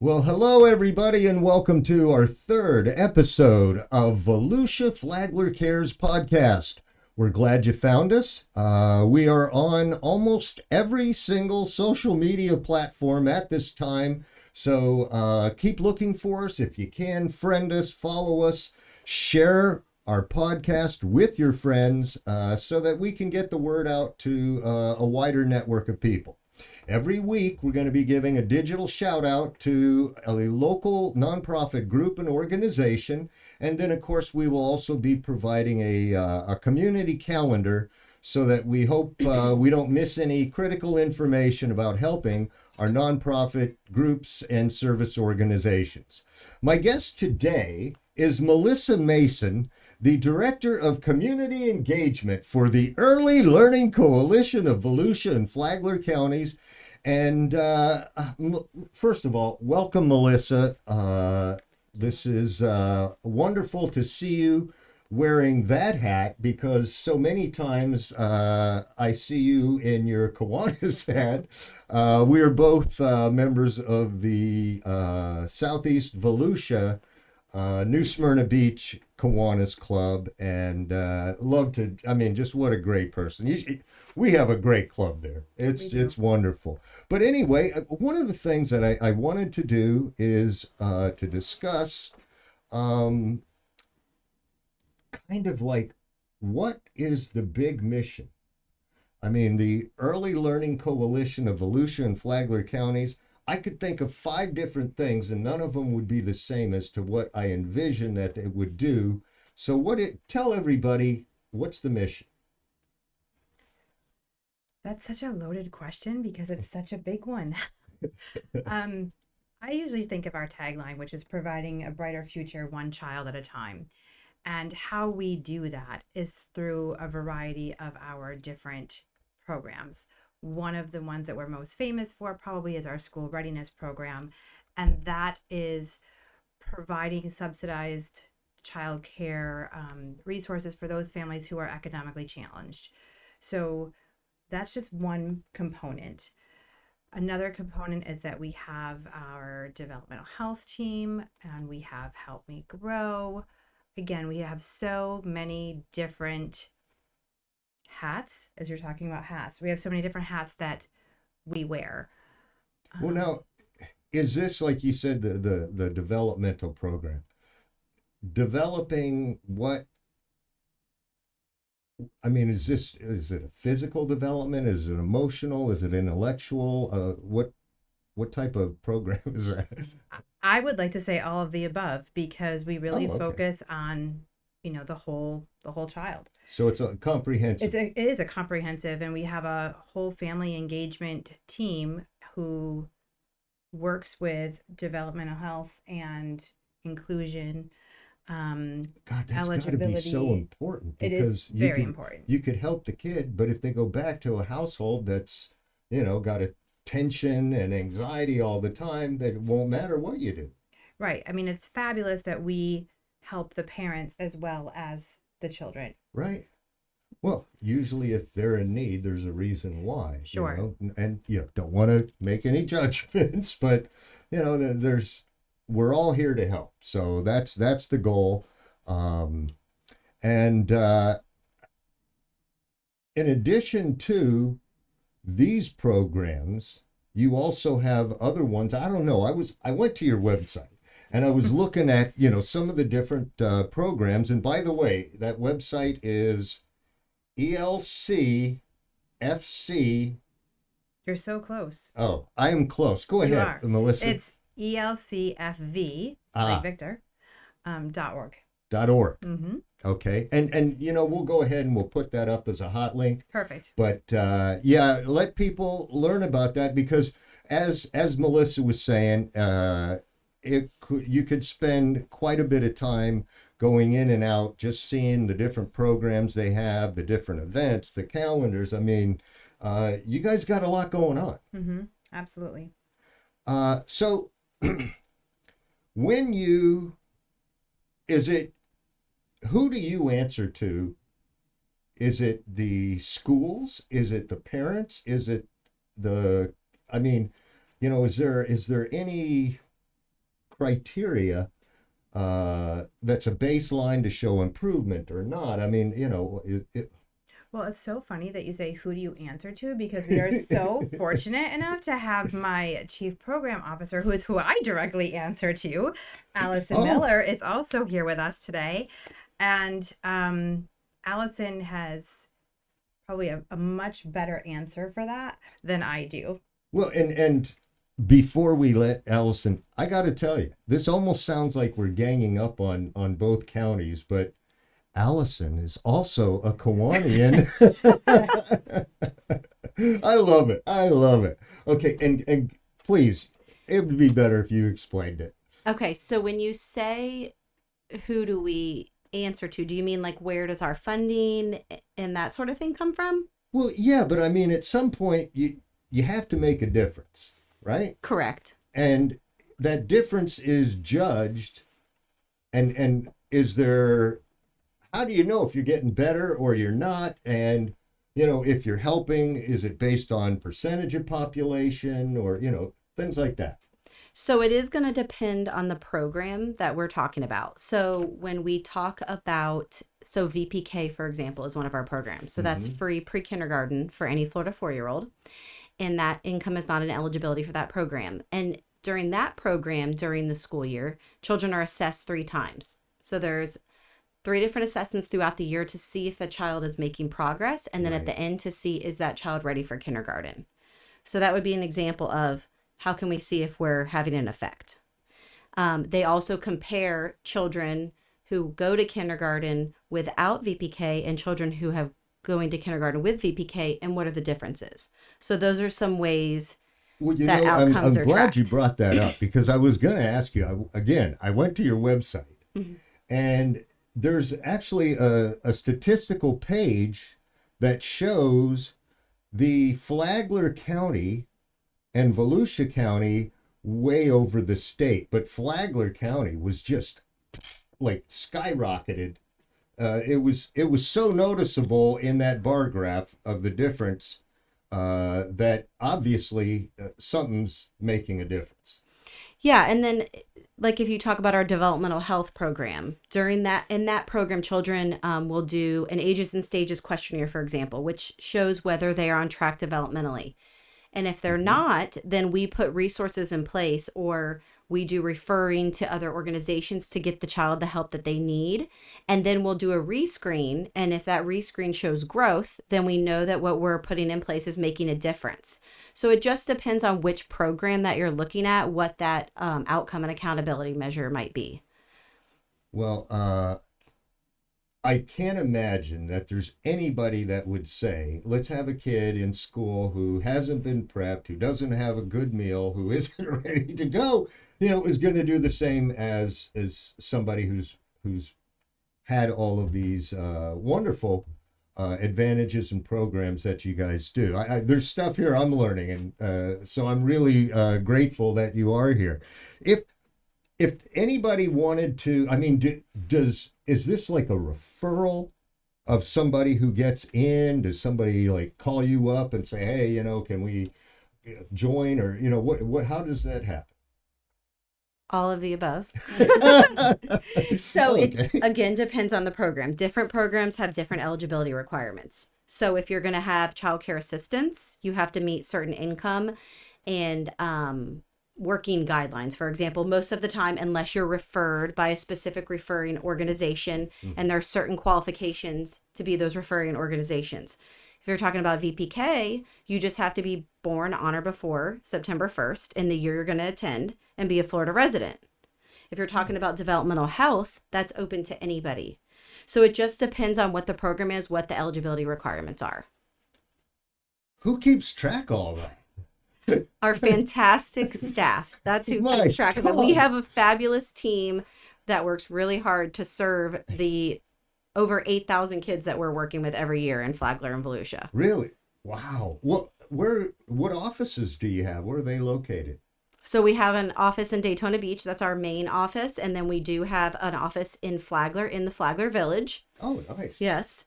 Well, hello everybody, and welcome to our third episode of Volusia Flagler Cares podcast. We're glad you found us. We are on almost every single social media platform at this time, so keep looking for us. If you can, friend us, follow us, share our podcast with your friends so that we can get the word out to a wider network of people. Every week, we're going to be giving a digital shout out to a local nonprofit group and organization. And then, of course, we will also be providing a community calendar so that we hope we don't miss any critical information about helping our nonprofit groups and service organizations. My guest today is Melissa Mason, the Director of Community Engagement for the Early Learning Coalition of Volusia and Flagler Counties. And first of all, welcome, Melissa. This is wonderful to see you wearing that hat because so many times I see you in your Kiwanis hat. We are both members of the Southeast Volusia New Smyrna Beach Kiwanis Club, and love to. I mean, just what a great person. We have a great club there. It's wonderful. But anyway, one of the things that I wanted to do is to discuss, kind of like, what is the big mission? I mean, the Early Learning Coalition of Volusia and Flagler Counties. I could think of 5 different things, and none of them would be the same as to what I envision that it would do. So, tell everybody, what's the mission? That's such a loaded question because it's such a big one. I usually think of our tagline, which is providing a brighter future one child at a time. And how we do that is through a variety of our different programs. One of the ones that we're most famous for probably is our school readiness program, and that is providing subsidized childcare resources for those families who are economically challenged. So that's just one component. Another component is that we have our developmental health team and we have Help Me Grow. Again, we have so many different hats, as you're talking about hats. We have so many different hats that we wear. Well, now, is this, like you said, the developmental program? Developing what? I mean, is it a physical development? Is it emotional? Is it intellectual? What type of program is that? I would like to say all of the above because we really Oh, okay. focus on, the whole child. So it's a comprehensive. It is a comprehensive, and we have a whole family engagement team who works with developmental health and inclusion, God, that's got to be so eligibility. important It is because very important. you could help the kid, but if they go back to a household that's, got a tension and anxiety all the time, that it won't matter what you do. Right. I mean, it's fabulous that we help the parents as well as the children. Right. Well, usually if they're in need, there's a reason why, Sure. and don't want to make any judgments, but there's we're all here to help. So that's the goal. Um, and in addition to these programs, you also have other ones. I don't know. I went to your website and I was looking at some of the different programs. And by the way, that website is ELCFC. You're so close. Oh, I am close. Go You ahead, are. Melissa. It's ELCFV, like Ah, Victor, .org. .org. Mm-hmm. Okay. And we'll go ahead and we'll put that up as a hot link. Perfect. But yeah, let people learn about that because as Melissa was saying, you could spend quite a bit of time going in and out, just seeing the different programs they have, the different events, the calendars. I mean, you guys got a lot going on. Mm-hmm. Absolutely. So when you, is it, who do you answer to? Is it the schools? Is it the parents? Is it I mean, is there any criteria that's a baseline to show improvement or not? I mean, Well, it's so funny that you say, who do you answer to? Because we are so fortunate enough to have my chief program officer, who I directly answer to, Allison Oh, Miller, is also here with us today. And Allison has probably a much better answer for that than I do. well, and before we let Allison, I got to tell you, this almost sounds like we're ganging up on both counties, but Allison is also a Kiwanian. I love it. I love it. Okay, and please, it would be better if you explained it. Okay, so when you say who do we answer to, do you mean like where does our funding and that sort of thing come from? Well, yeah, but I mean, at some point, you have to make a difference, right? Correct. And that difference is judged, and is there? How do you know if you're getting better or you're not? And if you're helping, is it based on percentage of population or things like that? So it is going to depend on the program that we're talking about. So when we talk about, so VPK, for example, is one of our programs. So that's free pre-kindergarten for any Florida 4-year-old. And that income is not an eligibility for that program. And during that program, during the school year, children are assessed 3 times. So there's 3 different assessments throughout the year to see if the child is making progress. And then at Right. the end to see, is that child ready for kindergarten? So that would be an example of how can we see if we're having an effect. They also compare children who go to kindergarten without VPK and children who have going to kindergarten with VPK, and what are the differences. So those are some ways Well, that I'm outcomes are glad you tracked. brought that up because I was going to ask you. I went to your website, and there's actually a statistical page that shows the Flagler County and Volusia County way over the state, but Flagler County was just like skyrocketed. It was so noticeable in that bar graph of the difference that obviously something's making a difference. Yeah, and then like if you talk about our developmental health program, in that program, children will do an ages and stages questionnaire, for example, which shows whether they are on track developmentally. And if they're not, then we put resources in place or we do referring to other organizations to get the child the help that they need. And then we'll do a rescreen. And if that rescreen shows growth, then we know that what we're putting in place is making a difference. So it just depends on which program that you're looking at, what that outcome and accountability measure might be. Well, I can't imagine that there's anybody that would say, let's have a kid in school who hasn't been prepped, who doesn't have a good meal, who isn't ready to go, is going to do the same as somebody who's had all of these wonderful advantages and programs that you guys do. There's stuff here I'm learning, and so I'm really grateful that you are here. If anybody wanted to, I mean, is this like a referral of somebody who gets in? Does somebody like call you up and say, hey, can we join, or what? How does that happen? All of the above. So Okay. it again depends on the program. Different programs have different eligibility requirements. So if you're going to have childcare assistance, you have to meet certain income and working guidelines. For example, most of the time, unless you're referred by a specific referring organization, and there are certain qualifications to be those referring organizations. If you're talking about VPK, you just have to be born on or before September 1st in the year you're going to attend and be a Florida resident. If you're talking about developmental health, that's open to anybody. So it just depends on what the program is, what the eligibility requirements are. Who keeps track of all that? Our fantastic staff. That's who My keeps track of it. We God. have a fabulous team that works really hard to serve the over 8,000 kids that we're working with every year in Flagler and Volusia. Really? Wow. What offices do you have? Where are they located? So we have an office in Daytona Beach. That's our main office. And then we do have an office in Flagler, in the Flagler Village. Oh, nice. Yes.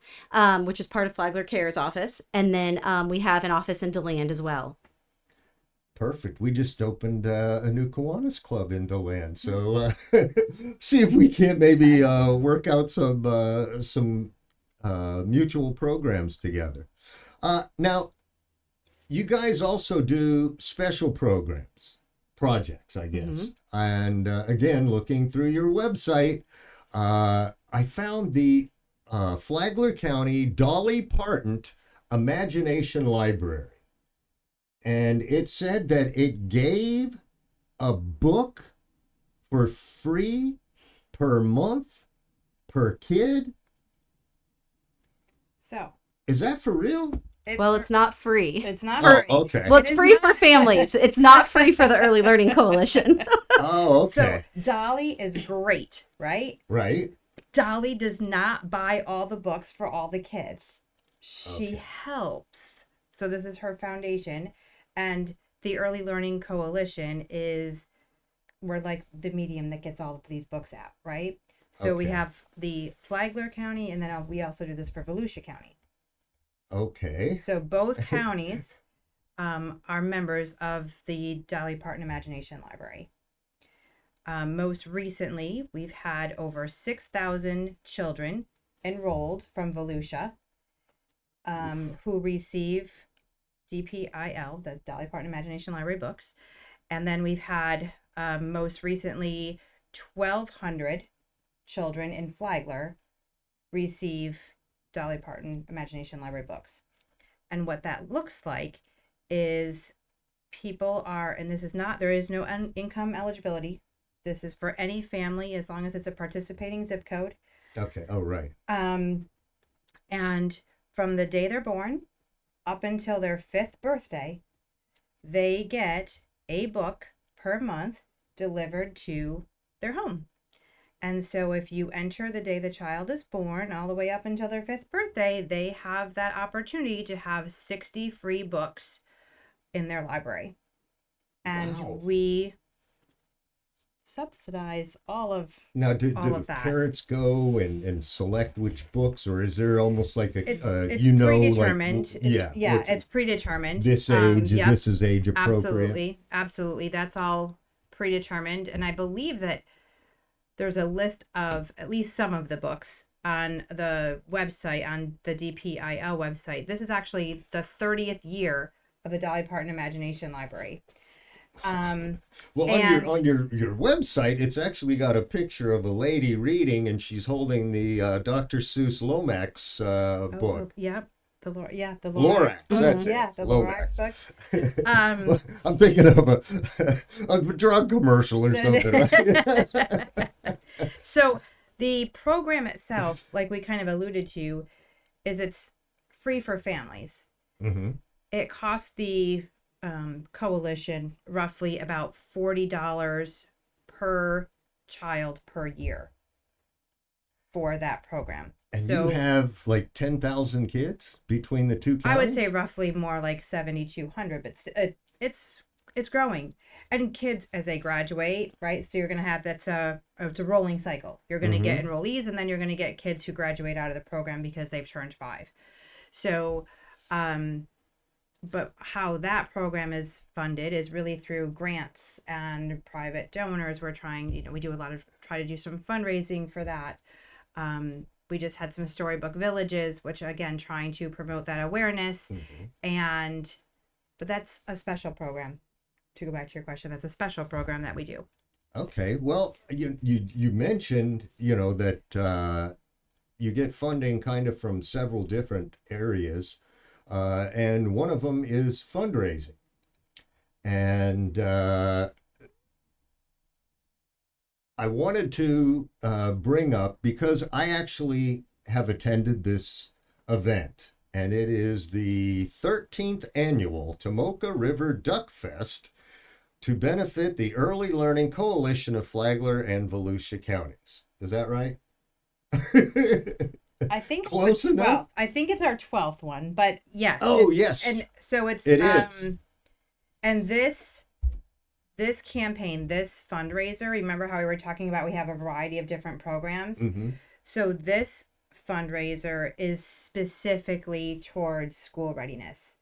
Which is part of Flagler Care's office. And then we have an office in DeLand as well. Perfect. We just opened a new Kiwanis Club in DeLand, so see if we can't maybe work out some mutual programs together. Now, you guys also do special projects, I guess. And again, looking through your website, I found the Flagler County Dolly Parton Imagination Library. And it said that it gave a book for free per month per kid. So Is that for real? It's not free. It's not Oh, free. okay. Well, it's free for families. It's not free for the Early Learning Coalition. Oh, So okay. Dolly is great, right? Right. Dolly does not buy all the books for all the kids. She Okay. helps. So this is her foundation. And the Early Learning Coalition we're like the medium that gets all of these books out, right? So we Okay. have the Flagler County, and then we also do this for Volusia County. Okay. So both counties are members of the Dolly Parton Imagination Library. Most recently, we've had over 6,000 children enrolled from Volusia who receive DPIL, the Dolly Parton Imagination Library books. And then we've had most recently 1,200 children in Flagler receive Dolly Parton Imagination Library books. And what that looks like is people are, and this is not, there is no income eligibility. This is for any family as long as it's a participating zip code. Okay. Oh, right. And from the day they're born up until their 5th birthday, they get a book per month delivered to their home. And so if you enter the day the child is born all the way up until their 5th birthday, they have that opportunity to have 60 free books in their library. And Wow. we subsidize all of Now, do of that. parents go and select which books, or is there almost like a it's like predetermined. which- It's predetermined. this age, Yep. this is age appropriate? Absolutely. That's all predetermined. And I believe that there's a list of at least some of the books on the website, on the DPIL website. This is actually the 30th year of the Dolly Parton Imagination Library. Well, and- on your website, it's actually got a picture of a lady reading, and she's holding the Dr. Seuss Lomax book. Yep. The Lorax. Lorax, that's it. Yeah, the Lomax. Lorax book. I'm thinking of a drug commercial or something. Right? So the program itself, like we kind of alluded to, is it's free for families. Mm-hmm. It costs the coalition roughly about $40 per child per year for that program. And so you have like 10,000 kids between the two counties? I would say roughly more like 7,200, but it's growing. And kids as they graduate, right? So you're going to have it's a rolling cycle. You're going to get enrollees, and then you're going to get kids who graduate out of the program because they've turned 5. So, but how that program is funded is really through grants and private donors. We're trying, we do try to do some fundraising for that. We just had some storybook villages, which again, trying to promote that awareness. But that's a special program. To go back to your question, that's a special program that we do. Okay. Well, you mentioned, that you get funding kind of from several different areas. And one of them is fundraising. And I wanted to bring up, because I actually have attended this event, and it is the 13th annual Tomoka River Duck Fest to benefit the Early Learning Coalition of Flagler and Volusia Counties. Is that right? I think Close it's enough? 12th. I think it's our 12th one, but yes. Oh, yes. And so it is. And this campaign, this fundraiser, remember how we were talking about we have a variety of different programs? Mm-hmm. So this fundraiser is specifically towards school readiness.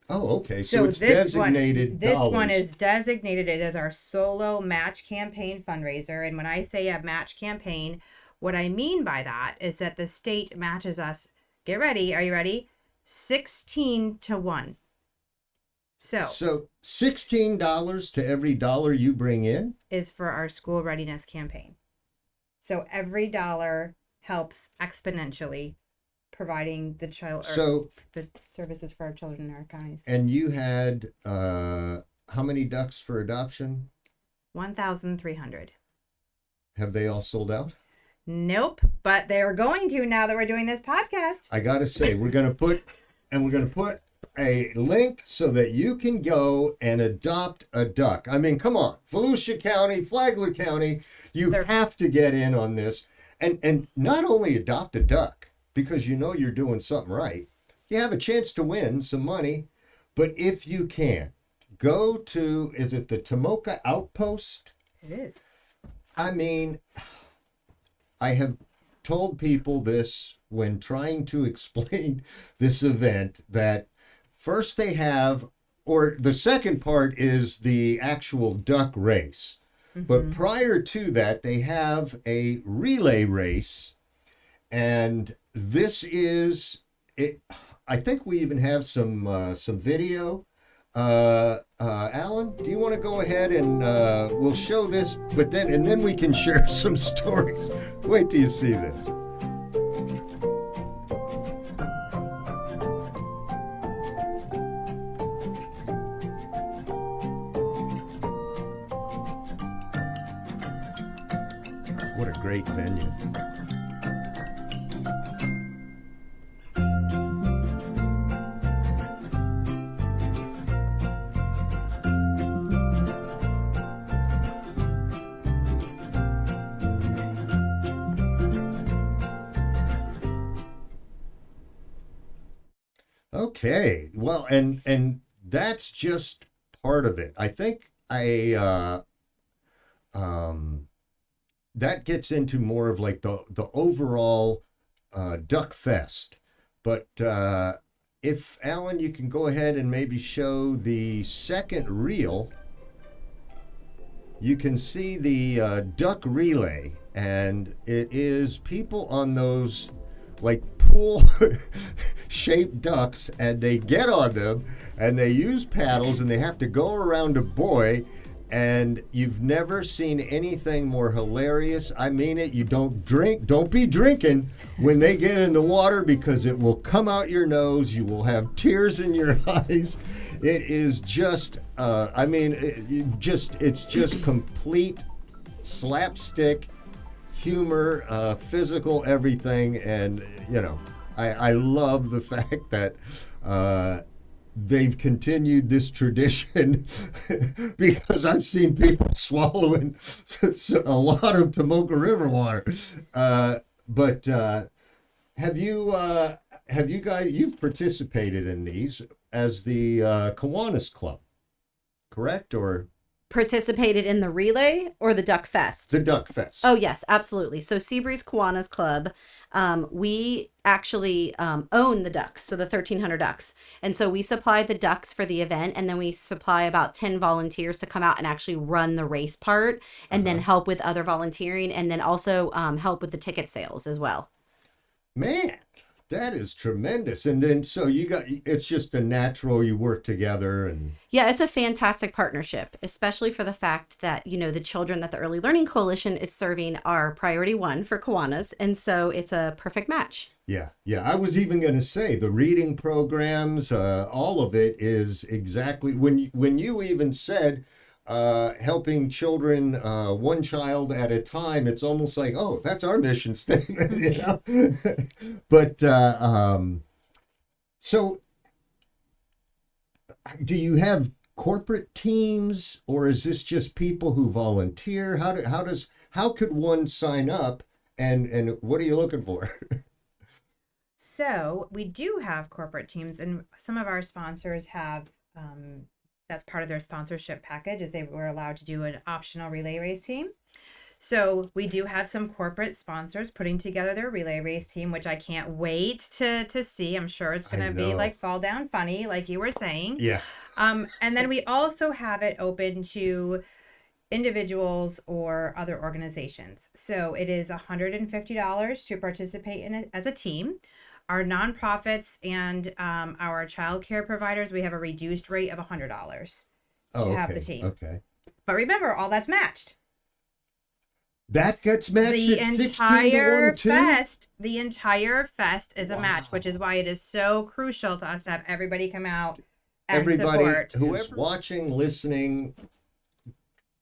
Oh, okay. So So it's this one, designated this dollars. one is designated. It is our solo match campaign fundraiser. And when I say a match campaign, what I mean by that is that the state matches us. Get ready. Are you ready? 16-1. So $16 to every dollar you bring in? Is for our school readiness campaign. So every dollar helps exponentially providing the the services for our children in our counties. And you had how many ducks for adoption? 1,300. Have they all sold out? Nope, but they're going to now that we're doing this podcast. I gotta say, we're gonna put a link so that you can go and adopt a duck. I mean, come on, Volusia County, Flagler County, you have to get in on this, and not only adopt a duck because you know you're doing something right. You have a chance to win some money, but if you can, go to, is it the Tomoka Outpost? It is. I mean, I have told people this when trying to explain this event, that first they have, or the second part is the actual duck race. But prior to that, they have a relay race. And this is it. I think we even have some video. Alan, do you want to go ahead and we'll show this, but then we can share some stories. Wait till you see this. What a great venue. Okay, well, and that's just part of it. I think that gets into more of like the overall duck fest. But if Alan, you can go ahead and maybe show the second reel, you can see the duck relay, and it is people on those like pool shaped ducks, and they get on them and they use paddles and they have to go around a buoy, and you've never seen anything more hilarious. I mean it. You don't be drinking when they get in the water, because it will come out your nose. You will have tears in your eyes. It is just it's just complete slapstick humor, physical everything. And I love the fact that they've continued this tradition because I've seen people swallowing a lot of Tomoka River water. But have you guys, you've participated in these as the Kiwanis Club, correct? Or Participated in the relay or the Duck Fest? the Duck Fest. Oh, yes, absolutely. So Seabreeze Kiwanis Club, we actually own the ducks, so the 1,300 ducks. And so we supply the ducks for the event, and then we supply about 10 volunteers to come out and actually run the race part, and then help with other volunteering, and then also help with the ticket sales as well. Man, that is tremendous. And then so it's just a natural, you work together. And yeah, it's a fantastic partnership, especially for the fact that, the children that the Early Learning Coalition is serving are priority one for Kiwanis. And so it's a perfect match. Yeah. I was even going to say the reading programs, all of it is exactly when you even said helping children one child at a time. It's almost like, oh, that's our mission statement, But so do you have corporate teams, or is this just people who volunteer? How could one sign up, and what are you looking for? So we do have corporate teams, and some of our sponsors have that's part of their sponsorship package, is they were allowed to do an optional relay race team. So we do have some corporate sponsors putting together their relay race team, which I can't wait to see. I'm sure it's going I to be know. like fall down funny, like you were saying. Yeah. And then we also have it open to individuals or other organizations. So it is $150 to participate in it as a team. Our nonprofits and our child care providers, we have a reduced rate of $100 to have the team. Okay. But remember, all that's matched. That gets matched The at 16 to entire 1 too? fest, the entire fest is a match, Wow. which is why it is so crucial to us to have everybody come out and Everybody support. who's watching, listening,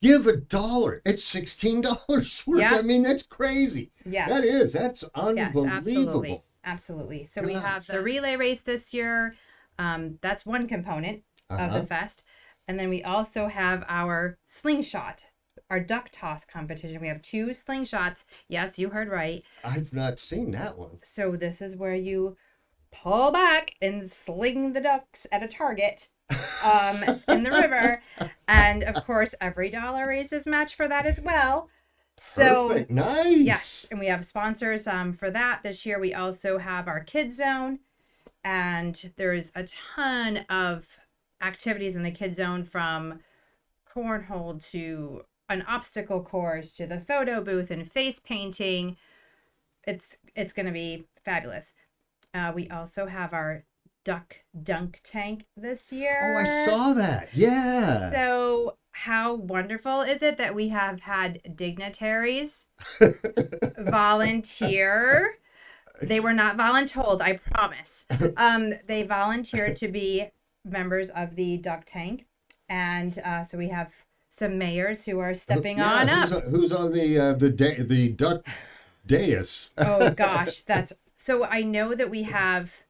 give $1. It's $16 worth. Yeah. I mean, that's crazy. Yes. That's Yes, unbelievable. absolutely. Absolutely. So we have the relay race this year. That's one component of the fest. And then we also have our slingshot, our duck toss competition. We have 2 slingshots. Yes, you heard right. I've not seen that one. So this is where you pull back and sling the ducks at a target in the river. And of course, every dollar raises match for that as well. So Perfect. Nice. yes, and we have sponsors for that. This year we also have our kids zone, and there's a ton of activities in the kids zone, from cornhole to an obstacle course to the photo booth and face painting. It's going to be fabulous. We also have our duck dunk tank this year. Oh, I saw that. Yeah. So how wonderful is it that we have had dignitaries volunteer? They were not voluntold, I promise. They volunteered to be members of the duck tank. And so we have some mayors who are stepping on up. Who's on the duck dais? Oh gosh, that's so. I know that we have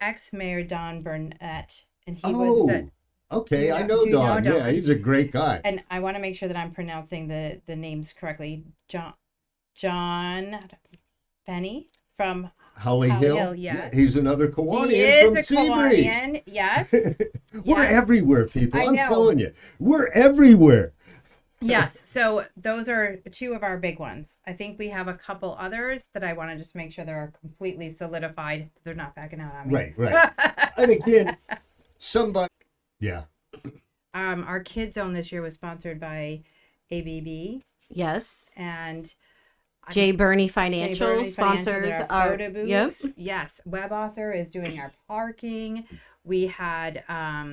ex-mayor Don Burnett, and he was the. Okay, I do know you know Don. Don? Yeah, he's a great guy. And I want to make sure that I'm pronouncing the names correctly. John Benny from Holly Hill. yeah. He's another Kiwanian He is from a Seabreeze. Kiwanian, yes. We're Yes. everywhere, people. I I'm know. telling you, we're everywhere. Yes, so those are 2 of our big ones. I think we have a couple others that I want to just make sure they're completely solidified. They're not backing out on me. Right. And again, somebody. Yeah. Our Kids Zone this year was sponsored by ABB Yes. and J. Burney Jay Financial Burney Financial sponsors did our photo booth. Yep. Yes, Web Author is doing our parking. We had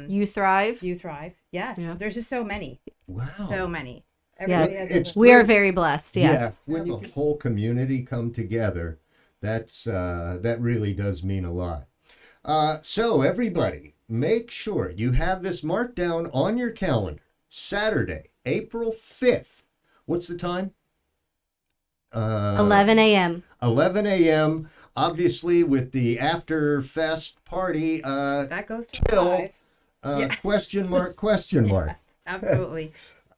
You Thrive. You Thrive. Yes, Yeah. there's just so many. Wow. So many. Yeah, Everybody has it's a- we are great. very blessed. Yeah. When the whole community come together, that really does mean a lot. So everybody, make sure you have this marked down on your calendar. Saturday, April 5th. What's the time? 11 a.m. 11 a.m. Obviously, with the after fest party, that goes to till 5. question mark, question mark. Absolutely.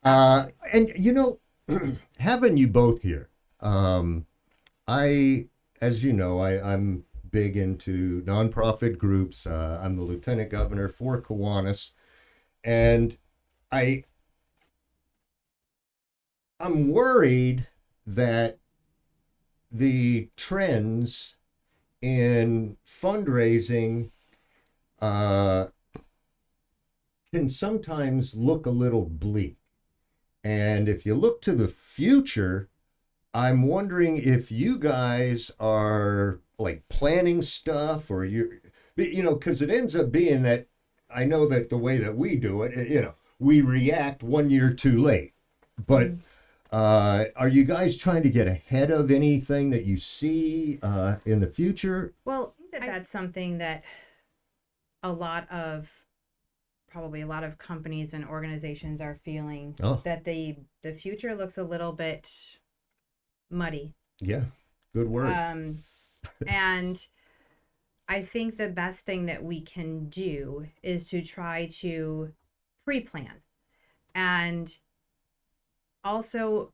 And you know, having you both here, as you know, I'm big into nonprofit groups. I'm the lieutenant governor for Kiwanis, and I'm worried that the trends in fundraising can sometimes look a little bleak. And if you look to the future, I'm wondering if you guys are like planning stuff, or because it ends up being that I know that the way that we do it, we react 1 year too late. But are you guys trying to get ahead of anything that you see in the future? Well, that's something that probably a lot of companies and organizations are feeling, that the future looks a little bit muddy. Yeah, good word. And I think the best thing that we can do is to try to pre-plan and also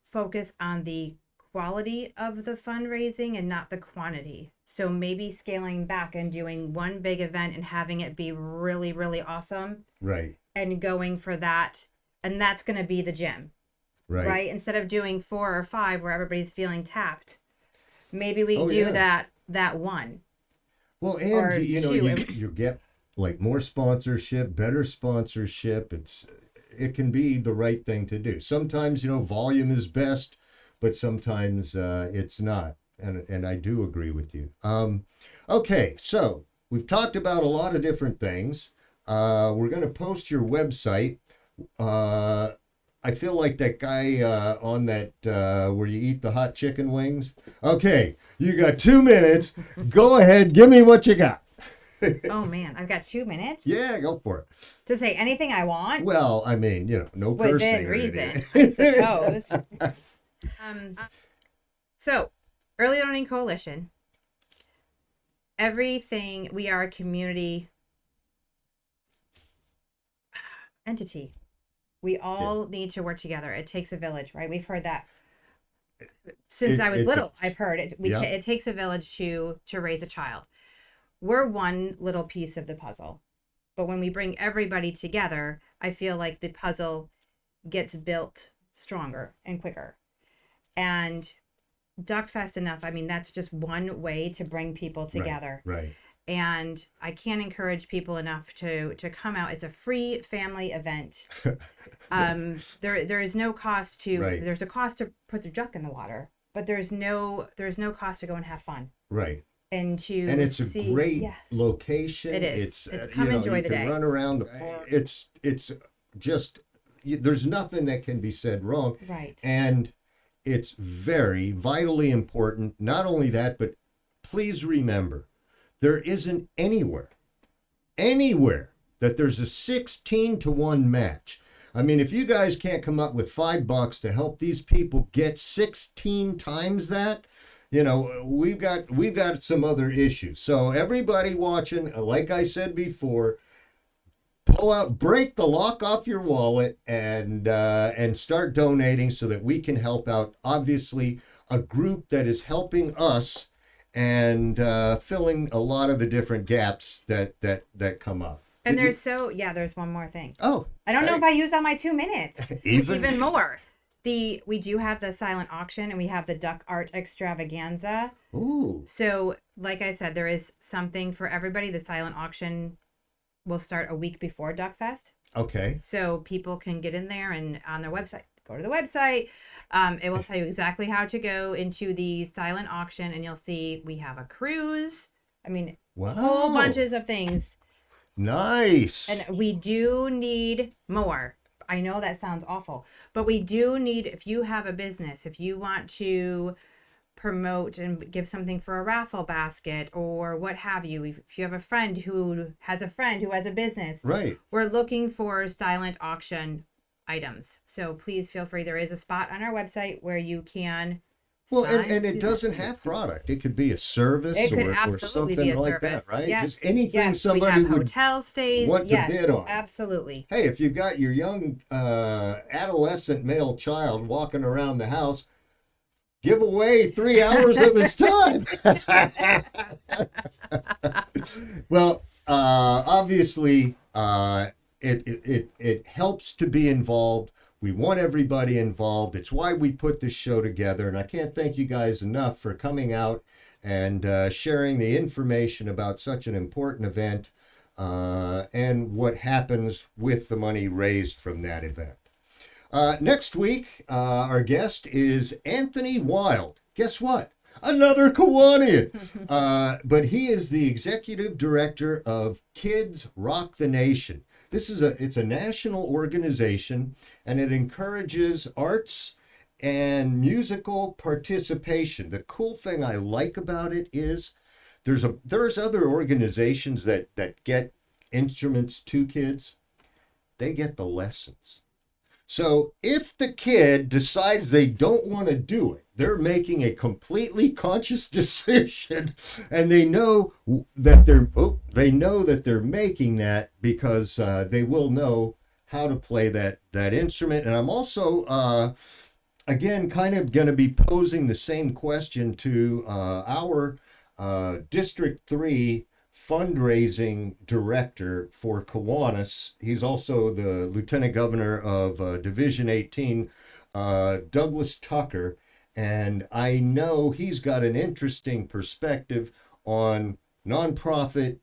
focus on the quality of the fundraising and not the quantity. So maybe scaling back and doing one big event and having it be really, really awesome. Right. And going for that. And that's going to be the gym. right? Instead of doing 4 or 5 where everybody's feeling tapped, maybe we Oh, do yeah. that one Well, and or you know, 2. you get like more sponsorship, better sponsorship. It can be the right thing to do. Sometimes, you know, volume is best, but sometimes it's not. And I do agree with you. Okay, so we've talked about a lot of different things. We're going to post your website. Uh, I feel like that guy on that where you eat the hot chicken wings. Okay, you got 2 minutes. Go ahead, give me what you got. Oh man, I've got 2 minutes Yeah, go for it. to say anything I want Well, I mean, you know, no within cursing or reason, anything. I suppose. Um, so, Early Learning Coalition, everything, we are a community entity. We all need to work together. It takes a village, right? We've heard that since I was little. Does. I've heard it. Yeah. It takes a village to raise a child. We're one little piece of the puzzle. But when we bring everybody together, I feel like the puzzle gets built stronger and quicker. And Duck Fest enough, I mean, that's just one way to bring people together. Right. And I can't encourage people enough to come out. It's a free family event. There is no cost to Right. there's a cost to put the duck in the water, but there's no cost to go and have fun. Right. And to And it's see, a great yeah, location. it is. It's Come you know, enjoy you the can day. run around the park. It's just there's nothing that can be said wrong. Right. And it's very vitally important. Not only that, but please remember, there isn't anywhere that there's a 16-1 match. I mean, if you guys can't come up with $5 to help these people get 16 times that, you know, we've got some other issues. So everybody watching, like I said before, break the lock off your wallet and start donating so that we can help out. Obviously, a group that is helping us and filling a lot of the different gaps that come up. And there's one more thing. Oh, I don't know if I used all my 2 minutes. Even more. We do have the silent auction and we have the duck art extravaganza. Ooh. So, like I said, there is something for everybody. The silent auction will start a week before Duck Fest. Okay. So people can get in there and on their website, go to the website. It will tell you exactly how to go into the silent auction and you'll see we have a cruise. I mean, Wow. whole bunches of things. Nice. And we do need more. I know that sounds awful, but we do need, if you have a business, if you want to promote and give something for a raffle basket or what have you, if you have a friend who has a business, right. We're looking for silent auction items. So please feel free. There is a spot on our website where you can. Well, and it doesn't have product. It could be a service It could or absolutely something be a like service. that, right? Yes. Just anything yes. somebody we have would hotel stays. want to yes, bid on. Absolutely. Hey, if you've got your young adolescent male child walking around the house, give away 3 hours of his time. Well, obviously, it helps to be involved. We want everybody involved. It's why we put this show together, and I can't thank you guys enough for coming out and sharing the information about such an important event and what happens with the money raised from that event. Next week, our guest is Anthony Wild. Guess what? Another Kiwanian. But he is the executive director of Kids Rock the Nation. It's a national organization, and it encourages arts and musical participation. The cool thing I like about it is there's other organizations that get instruments to kids. They get the lessons. So if the kid decides they don't want to do it, they're making a completely conscious decision, and they know that they're making that because they will know how to play that instrument. And I'm also again kind of going to be posing the same question to our District 3 fundraising director for Kiwanis. He's also the lieutenant governor of Division 18 Douglas Tucker, and I know he's got an interesting perspective on nonprofit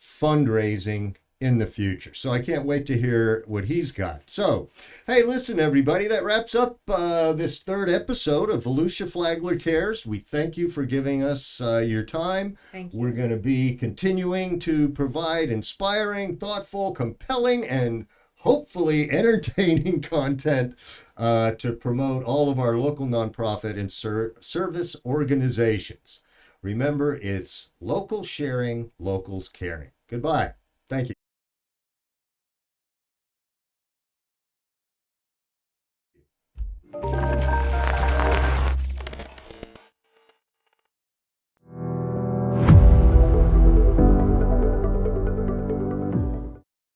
fundraising in the future. So I can't wait to hear what he's got. So, hey, listen, everybody, that wraps up this third episode of Volusia Flagler Cares. We thank you for giving us your time. Thank you. We're going to be continuing to provide inspiring, thoughtful, compelling, and hopefully entertaining content to promote all of our local nonprofit and service organizations. Remember, it's local sharing, locals caring. Goodbye. Thank you.